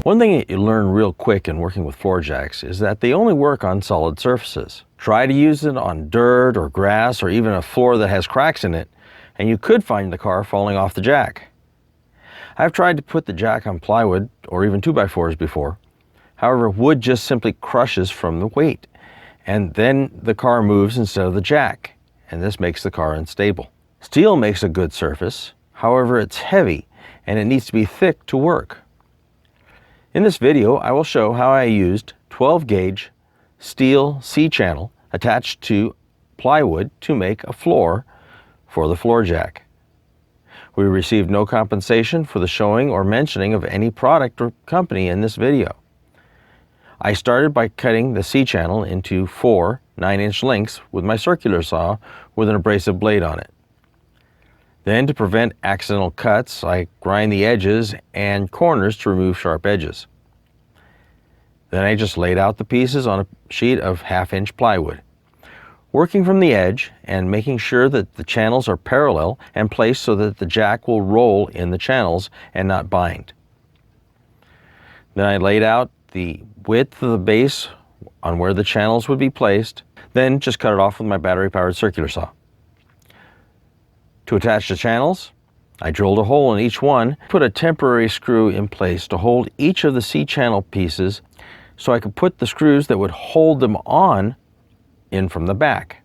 One thing that you learn real quick in working with floor jacks is that they only work on solid surfaces. Try to use it on dirt or grass or even a floor that has cracks in it, and you could find the car falling off the jack. I've tried to put the jack on plywood or even 2x4s before. However, wood just simply crushes from the weight, and then the car moves instead of the jack, and this makes the car unstable. Steel makes a good surface, however it's heavy and it needs to be thick to work. In this video, I will show how I used 12-gauge steel C-channel attached to plywood to make a floor for the floor jack. We received no compensation for the showing or mentioning of any product or company in this video. I started by cutting the C-channel into 4 9-inch lengths with my circular saw with an abrasive blade on it. Then, to prevent accidental cuts, I grind the edges and corners to remove sharp edges. Then I just laid out the pieces on a sheet of 1/2-inch plywood, working from the edge and making sure that the channels are parallel and placed so that the jack will roll in the channels and not bind. Then I laid out the width of the base on where the channels would be placed, then just cut it off with my battery-powered circular saw. To attach the channels, I drilled a hole in each one, put a temporary screw in place to hold each of the C-channel pieces so I could put the screws that would hold them on in from the back.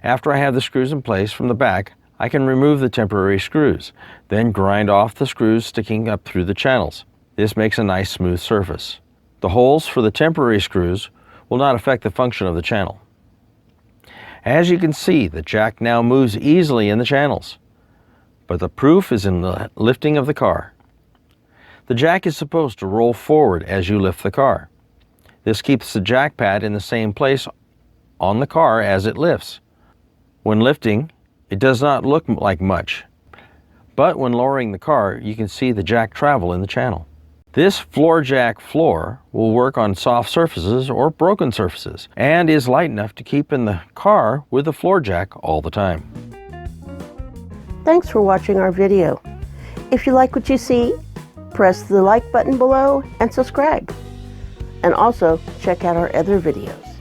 After I have the screws in place from the back, I can remove the temporary screws, then grind off the screws sticking up through the channels. This makes a nice smooth surface. The holes for the temporary screws will not affect the function of the channel. As you can see, the jack now moves easily in the channels, but the proof is in the lifting of the car. The jack is supposed to roll forward as you lift the car. This keeps the jack pad in the same place on the car as it lifts. When lifting, it does not look like much, but when lowering the car, you can see the jack travel in the channel. This floor jack floor will work on soft surfaces or broken surfaces and is light enough to keep in the car with the floor jack all the time. Thanks for watching our video. If you like what you see, press the like button below and subscribe. And also check out our other videos.